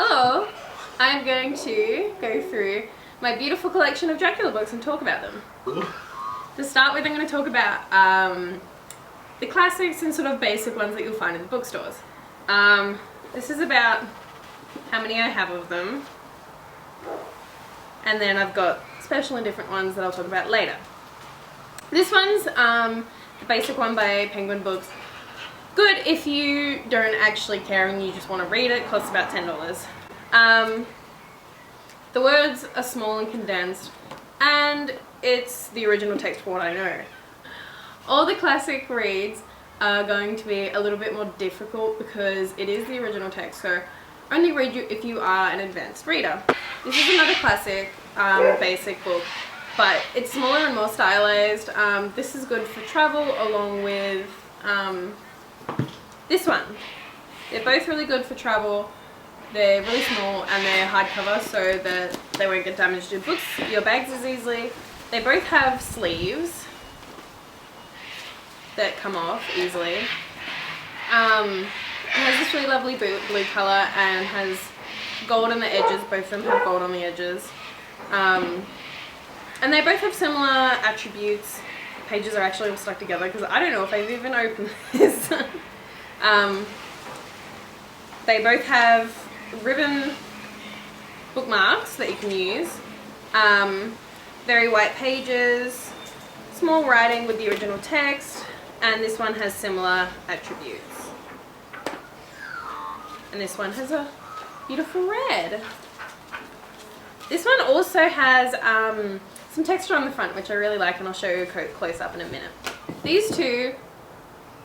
Hello, I'm going to go through my beautiful collection of Dracula books and talk about them. To start with, I'm going to talk about the classics and sort of basic ones that you'll find in the bookstores. This is about how many I have of them, and then I've got special and different ones that I'll talk about later. This one's the basic one by Penguin Books. Good if you don't actually care and you just want to read it. Costs about $10. The words are small and condensed, and it's the original text for what I know. All the classic reads are going to be a little bit more difficult because it is the original text, so only read you if you are an advanced reader. This is another classic basic book, but it's smaller and more stylized. This is good for travel along with this one. They're both really good for travel. They're really small and they're hardcover so that they won't get damaged to your bags as easily. They both have sleeves that come off easily. It has this really lovely blue colour and has gold on the edges. Both of them have gold on the edges. And they both have similar attributes. The pages are actually all stuck together because I don't know if I've even opened this. They both have ribbon bookmarks that you can use. Very white pages, small writing with the original text, and this one has similar attributes. And this one has a beautiful red. This one also has some texture on the front, which I really like, and I'll show you close up in a minute. These two,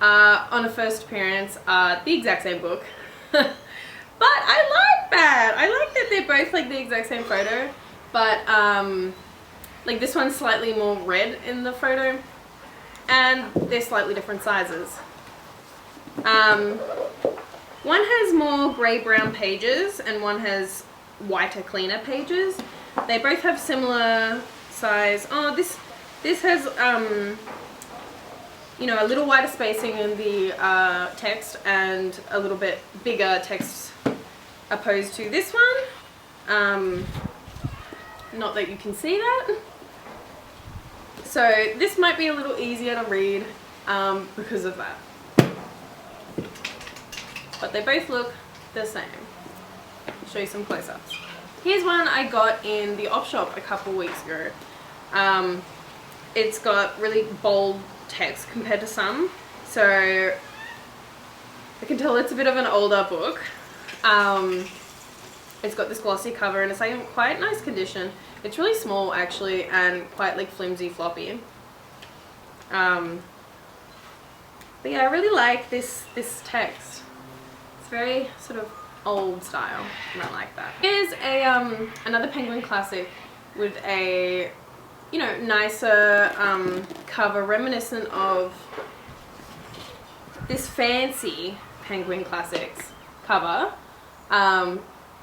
on a first appearance, are the exact same book. But I like that. I like that they're both like the exact same photo, but like this one's slightly more red in the photo, and they're slightly different sizes. One has more grey-brown pages, and one has whiter, cleaner pages. They both have similar size. Oh, this has you know, a little wider spacing in the text and a little bit bigger text opposed to this one. Not that you can see that. So this might be a little easier to read because of that. But they both look the same. I'll show you some close-ups. Here's one I got in the op shop a couple weeks ago. It's got really bold text compared to some, so I can tell it's a bit of an older book. It's got this glossy cover and it's like in quite nice condition. It's really small actually and quite like flimsy floppy. But yeah, I really like this text. It's very sort of old style and I like that. Here's a another Penguin classic with a, you know, nicer cover reminiscent of this fancy Penguin Classics cover.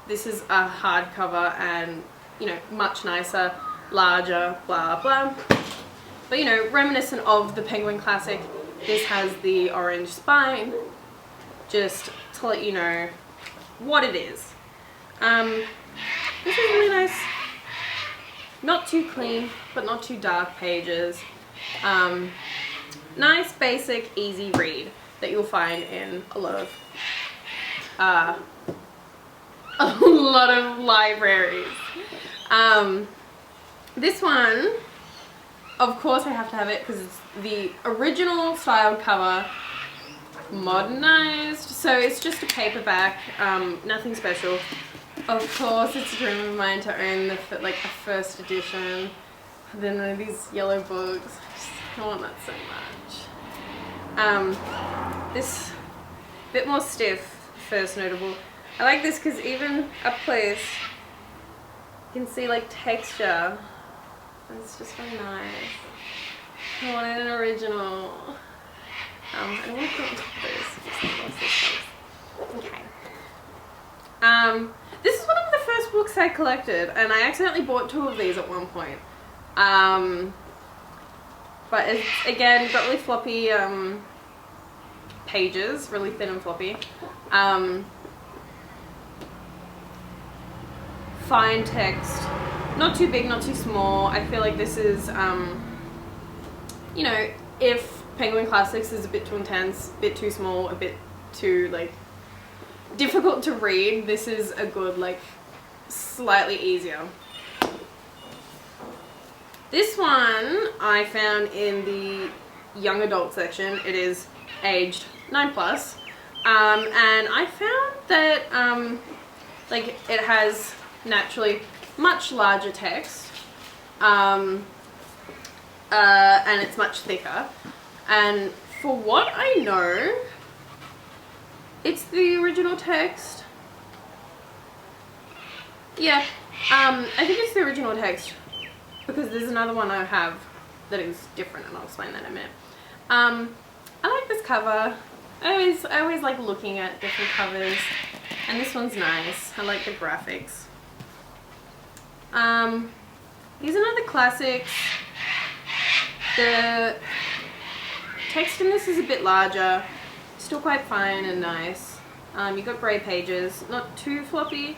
This is a hardcover and, you know, much nicer, larger, blah blah. But you know, reminiscent of the Penguin Classic. This has the orange spine, just to let you know what it is. This is really nice. Not too clean, but not too dark pages. Nice, basic, easy read that you'll find in a lot of libraries. This one, of course I have to have it because it's the original styled cover, modernized. So it's just a paperback, nothing special. Of course, it's a dream of mine to own like a first edition. Then one of these yellow books. I want that so much. This bit more stiff, first notable. I like this because even up close, you can see like texture. It's just really nice. I wanted an original. I don't want to put it on top of this. Okay. This is one of the first books I collected, and I accidentally bought 2 of these at one point. But it's, again, got really floppy pages, really thin and floppy. fine text, not too big, not too small. I feel like this is, you know, if Penguin Classics is a bit too intense, a bit too small, a bit too like difficult to read, this is a good, like, slightly easier. This one I found in the young adult section. It is aged 9+, and I found that like it has naturally much larger text, and it's much thicker, and for what I know, it's the original text. Yeah, I think it's the original text, because there's another one I have that is different, and I'll explain that in a minute. I like this cover. I always like looking at different covers, and this one's nice. I like the graphics. These are another classics. The text in this is a bit larger, still quite fine and nice. You got grey pages, not too floppy.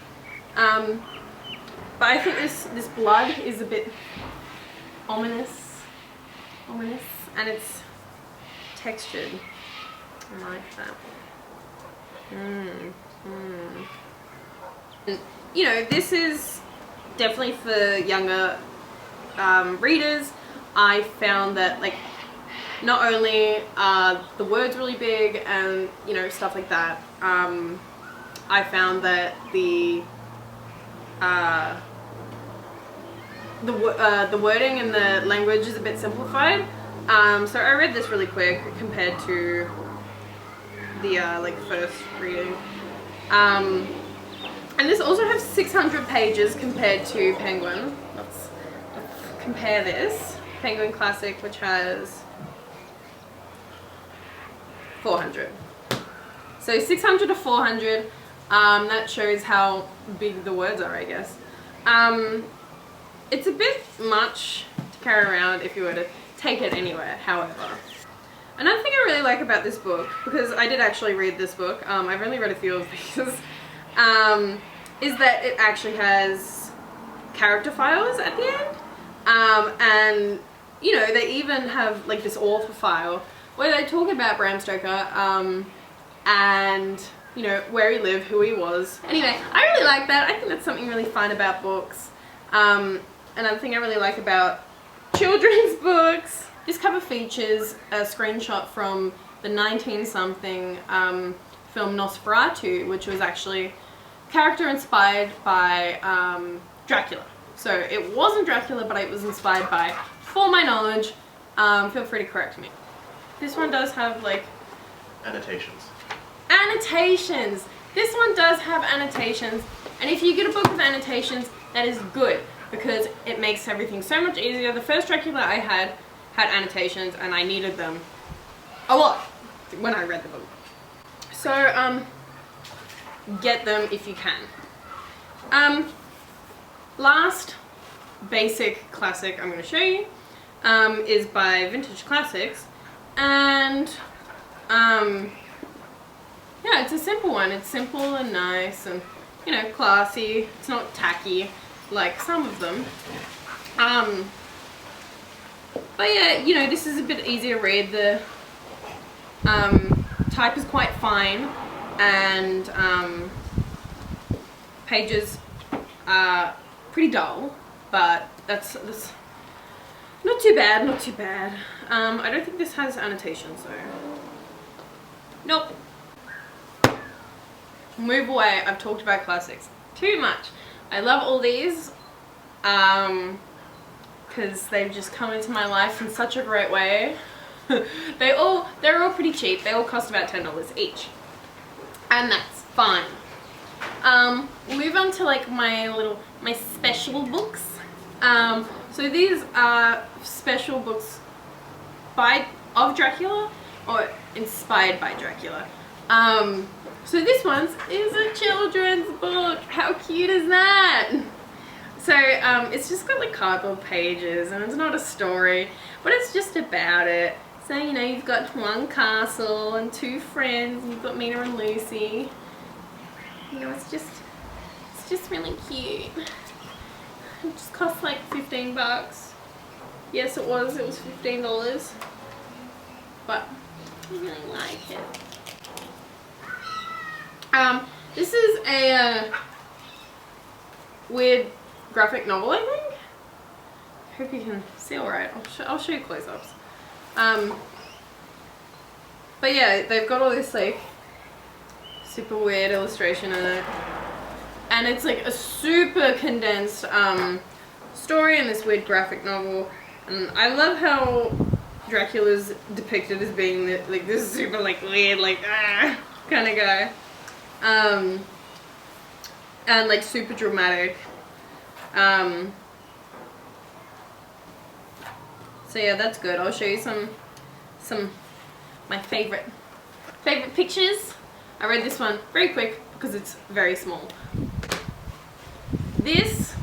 But I think this blood is a bit ominous, and it's textured. I like that. And, you know, this is definitely for younger readers. I found that, like, not only are the words really big and, you know, stuff like that, I found that the wording and the language is a bit simplified. So I read this really quick compared to the like first reading. And this also has 600 pages compared to Penguin. Let's compare this. Penguin Classic, which has 400. So 600 to 400, that shows how big the words are, I guess. It's a bit much to carry around if you were to take it anywhere, however. Another thing I really like about this book, because I did actually read this book, I've only read a few of these, is that it actually has character files at the end. And, you know, they even have like this author file where they talk about Bram Stoker, and, you know, where he lived, who he was. Anyway, I really like that. I think that's something really fun about books. Another thing I really like about children's books, this cover features a screenshot from the 19-something film Nosferatu, which was actually character inspired by Dracula. So it wasn't Dracula, but it was inspired by, for my knowledge. Feel free to correct me. This one does have like annotations. Annotations! This one does have annotations, and if you get a book with annotations, that is good, because it makes everything so much easier. The first Dracula I had annotations, and I needed them a lot when I read the book. So, get them if you can. Last basic classic I'm going to show you is by Vintage Classics, and yeah, it's a simple one. It's simple and nice and, you know, classy. It's not tacky like some of them. But yeah, you know, this is a bit easier to read. The type is quite fine, and pages are pretty dull, but that's not too bad, not too bad. I don't think this has annotations though. Nope. Move away. I've talked about classics too much. I love all these because they've just come into my life in such a great way. They're all pretty cheap. They all cost about $10 each, and that's fine. We'll move on to like my special books. So these are special books of Dracula, or inspired by Dracula. So this one is a children's book. How cute is that? So it's just got like cardboard pages, and it's not a story, but it's just about it. So, you know, you've got one castle and two friends, and you've got Mina and Lucy. You know, it's just just really cute. It just cost like 15 bucks. Yes, it was $15. But I really like it. This is a weird graphic novel, I think. Hope you can see alright. I'll show you close-ups. But yeah, they've got all this like super weird illustration in it, and it's like a super condensed story in this weird graphic novel. And I love how Dracula's depicted as being like this super like weird like kind of guy, and like super dramatic. So yeah, that's good. I'll show you some my favorite pictures. I read this one very quick because it's very small. This,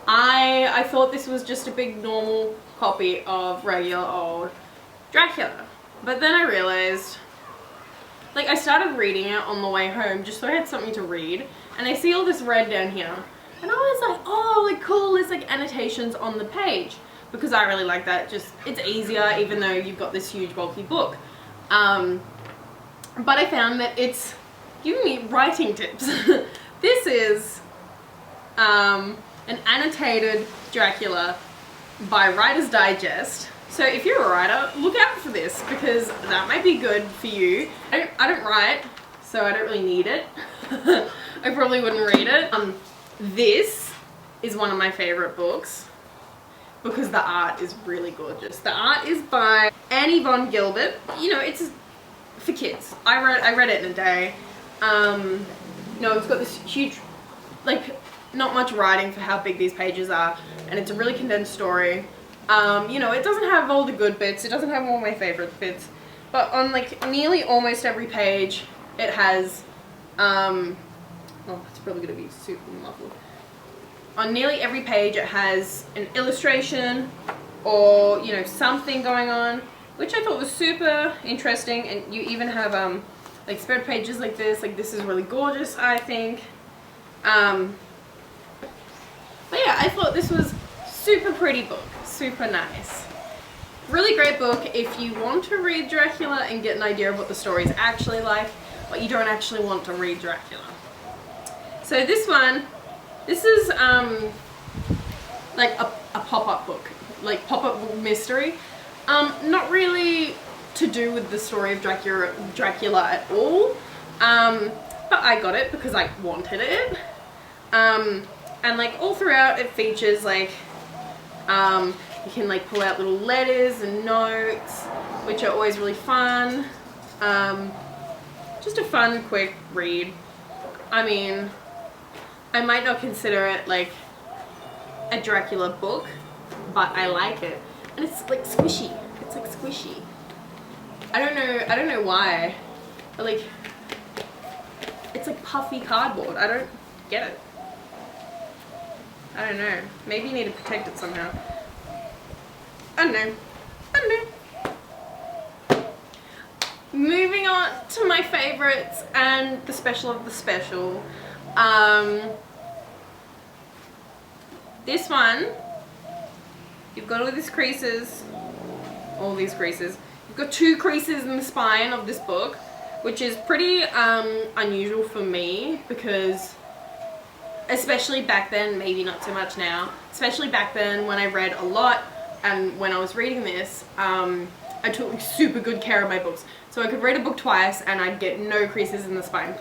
I thought this was just a big normal copy of regular old Dracula, but then I realized, like, I started reading it on the way home just so I had something to read, and I see all this red down here, and I was like, oh, like cool, there's like annotations on the page, because I really like that. Just, it's easier even though you've got this huge bulky book. But I found that it's giving me writing tips. This is an annotated Dracula by Writer's Digest. So if you're a writer, look out for this, because that might be good for you. I don't write, so I don't really need it. I probably wouldn't read it. This is one of my favorite books because the art is really gorgeous. The art is by Annie von Gilbert. You know, it's for kids. I read it in a day. You know, it's got this huge, like, not much writing for how big these pages are, and it's a really condensed story. You know, it doesn't have all the good bits, it doesn't have all my favorite bits, but on like nearly almost every page it has, oh, it's probably going to be super muffled. On nearly every page it has an illustration or, you know, something going on, which I thought was super interesting. And you even have like spread pages like this is really gorgeous, I think. But yeah, I thought this was super pretty book, super nice. Really great book if you want to read Dracula and get an idea of what the story is actually like, but you don't actually want to read Dracula. So this one, this is like a pop-up book, like pop-up mystery. Not really to do with the story of Dracula at all, but I got it because I wanted it. And like all throughout it features like, you can like pull out little letters and notes, which are always really fun. Just a fun, quick read. I mean, I might not consider it like a Dracula book, but I like it. And it's like squishy. It's like squishy. I don't know why, but like, it's like puffy cardboard. I don't get it. I don't know. Maybe you need to protect it somehow. I don't know. I don't know. Moving on to my favorites and the special of the special. This one, you've got all these creases. All these creases. You've got 2 creases in the spine of this book, which is pretty unusual for me, because especially back then, maybe not so much now, especially back then when I read a lot and when I was reading this, I took super good care of my books. So I could read a book twice and I'd get no creases in the spine.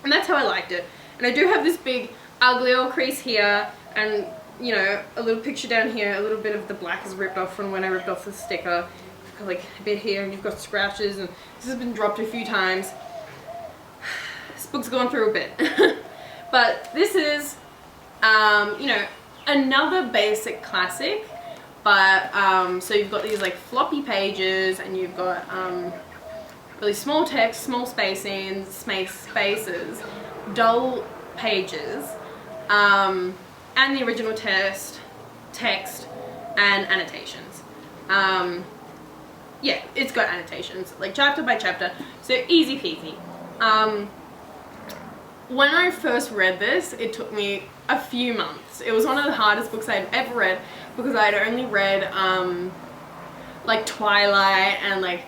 And that's how I liked it. And I do have this big ugly old crease here, and you know, a little picture down here, a little bit of the black is ripped off from when I ripped off the sticker. You've got like a bit here, and you've got scratches, and this has been dropped a few times. This book's gone through a bit. But this is, you know, another basic classic, but, so you've got these like floppy pages, and you've got, really small text, small spacings, spaces, dull pages, and the original text, and annotations. Yeah, it's got annotations, like chapter by chapter, so easy peasy. when I first read this, it took me a few months. It was one of the hardest books I'd ever read because I'd only read like Twilight and like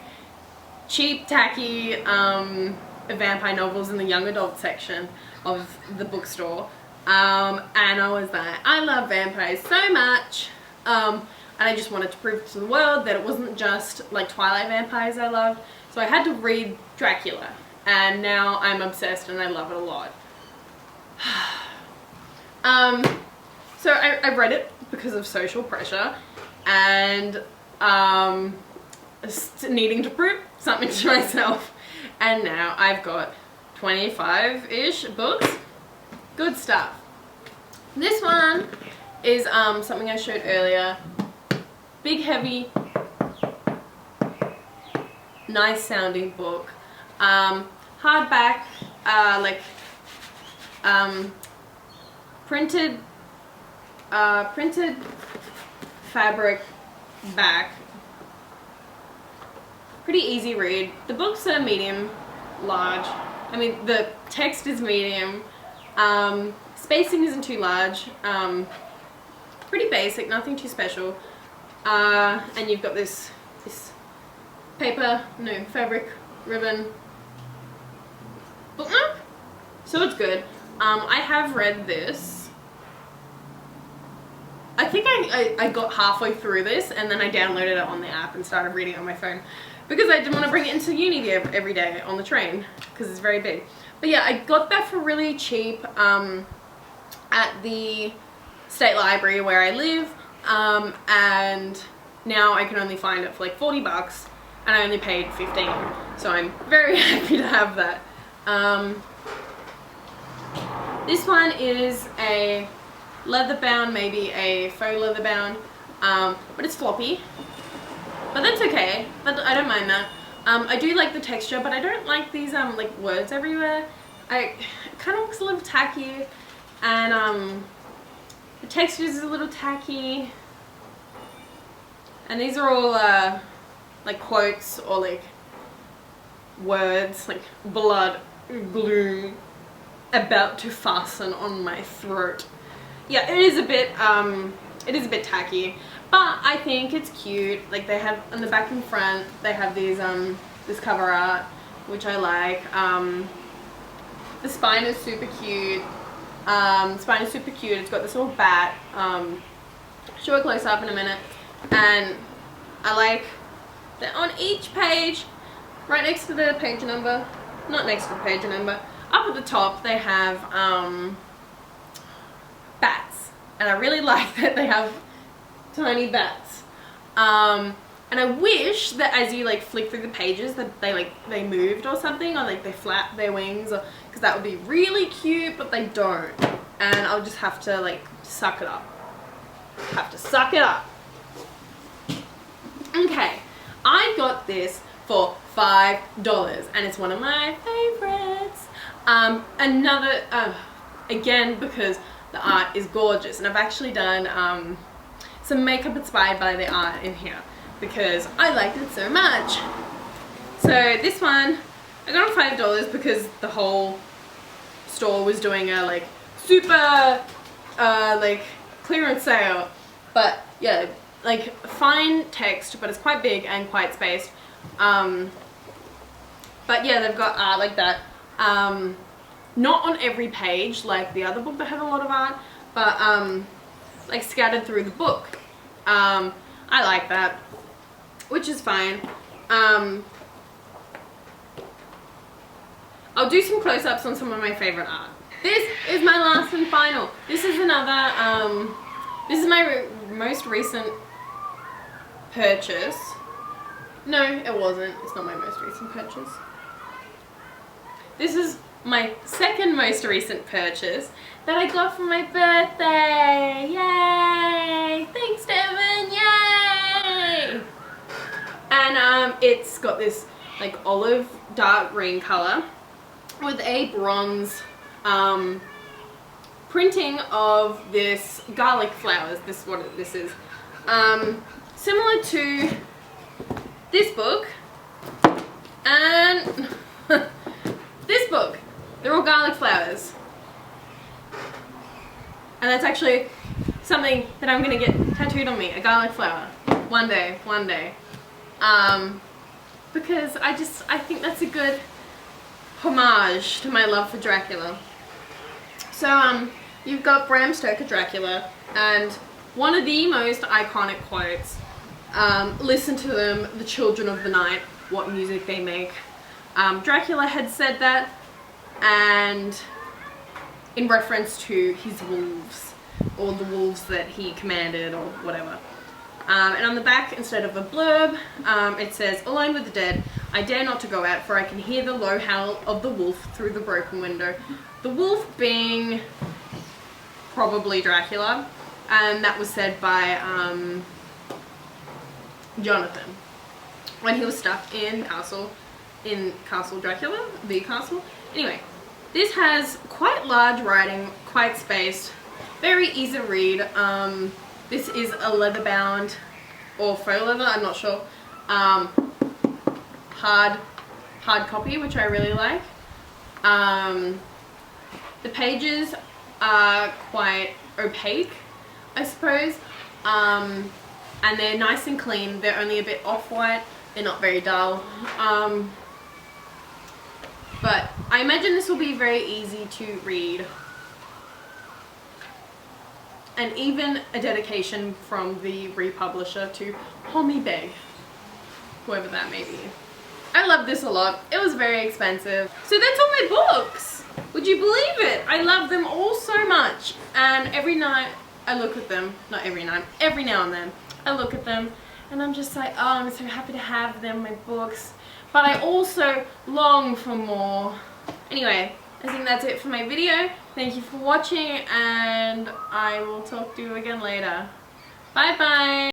cheap, tacky vampire novels in the young adult section of the bookstore. And I was like, I love vampires so much. And I just wanted to prove to the world that it wasn't just like Twilight vampires I loved. So I had to read Dracula. And now I'm obsessed and I love it a lot. So I read it because of social pressure and needing to prove something to myself. And now I've got 25-ish books. Good stuff. This one is something I showed earlier. Big, heavy, nice sounding book. Hardback, like printed fabric back. Pretty easy read. The books are medium, large. I mean, the text is medium. Spacing isn't too large. Pretty basic, nothing too special. And you've got this fabric ribbon bookmark. So it's good. I have read this. I think I got halfway through this and then I downloaded it on the app and started reading it on my phone because I didn't want to bring it into uni every day on the train because it's very big. But yeah, I got that for really cheap at the state library where I live, and now I can only find it for like 40 bucks and I only paid 15, so I'm very happy to have that. This one is a leather bound, maybe a faux leather bound, but it's floppy, but that's okay. I don't mind that. I do like the texture, but I don't like these like words everywhere. It kind of looks a little tacky, and the texture is a little tacky, and these are all like quotes or like words like blood, glue, about to fasten on my throat. Yeah, it is a bit tacky, but I think it's cute. Like they have on the back and front, they have these this cover art, which I like. The spine is super cute. It's got this little bat. Show a close up in a minute. And I like that on each page, right next to the page number, not next to the page number, up at the top they have bats. And I really like that they have tiny bats. And I wish that as you like flick through the pages that they moved or something, or like they flap their wings, or because that would be really cute, but they don't. And I'll just have to like suck it up. Okay, I got this for $5 and it's one of my favorites. Again, because the art is gorgeous, and I've actually done some makeup inspired by the art in here because I liked it so much. So this one I got on $5 because the whole store was doing a like super like clearance sale. But yeah, like fine text, but it's quite big and quite spaced. But yeah, they've got art like that. Not on every page like the other book that had a lot of art, but like scattered through the book. I like that, which is fine. I'll do some close-ups on some of my favorite art. This is my last and final. This is another, this is my most recent purchase. No, it wasn't. It's not my most recent purchase. This is my second most recent purchase that I got for my birthday. Yay! Thanks, Devin. Yay! And it's got this like olive dark green color with a bronze printing of this garlic flowers. This is what this is. Similar to this book and this book. They're all garlic flowers. And that's actually something that I'm gonna get tattooed on me, a garlic flower. One day. Because I think that's a good homage to my love for Dracula. So, you've got Bram Stoker Dracula, and one of the most iconic quotes, listen to them, the children of the night, what music they make. Dracula had said that, and in reference to his wolves, or the wolves that he commanded, or whatever. And on the back, instead of a blurb, it says, "Alone with the dead, I dare not to go out, for I can hear the low howl of the wolf through the broken window." The wolf being probably Dracula, and that was said by Jonathan when he was stuck in Castle Dracula, the castle. Anyway, this has quite large writing, quite spaced, very easy to read. This is a leather bound or faux leather, I'm not sure. Hard copy, which I really like. The pages are quite opaque, I suppose, and they're nice and clean. They're only a bit off-white, they're not very dull. But I imagine this will be very easy to read. And even a dedication from the republisher to Homie Beg, whoever that may be. I love this a lot. It was very expensive. So that's all my books. Would you believe it? I love them all so much. And every night I look at them, not every night, every now and then I look at them and I'm just like, oh, I'm so happy to have them, my books. But I also long for more. Anyway, I think that's it for my video. Thank you for watching, and I will talk to you again later. Bye bye!